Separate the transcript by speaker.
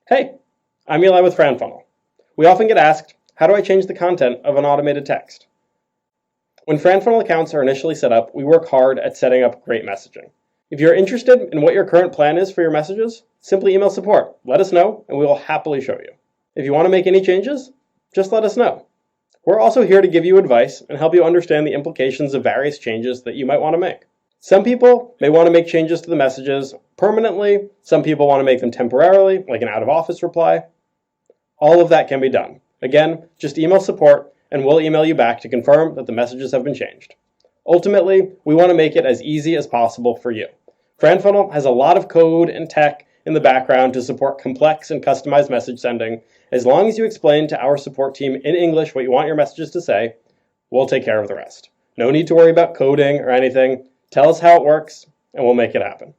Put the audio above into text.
Speaker 1: Hey, I'm Eli with FranFunnel. We often get asked, how do I change the content of an automated text? When FranFunnel accounts are initially set up, we work hard at setting up great messaging. If you're interested in what your current plan is for your messages, simply email support. Let us know, and we will happily show you. If you want to make any changes, just let us know. We're also here to give you advice and help you understand the implications of various changes that you might want to make. Some people may want to make changes to the messages permanently. Some people want to make them temporarily, like an out-of-office reply. All of that can be done. Again, just email support, and we'll email you back to confirm that the messages have been changed. Ultimately, we want to make it as easy as possible for you. FranFunnel has a lot of code and tech in the background to support complex and customized message sending. As long as you explain to our support team in English what you want your messages to say, we'll take care of the rest. No need to worry about coding or anything. Tell us how it works, and we'll make it happen.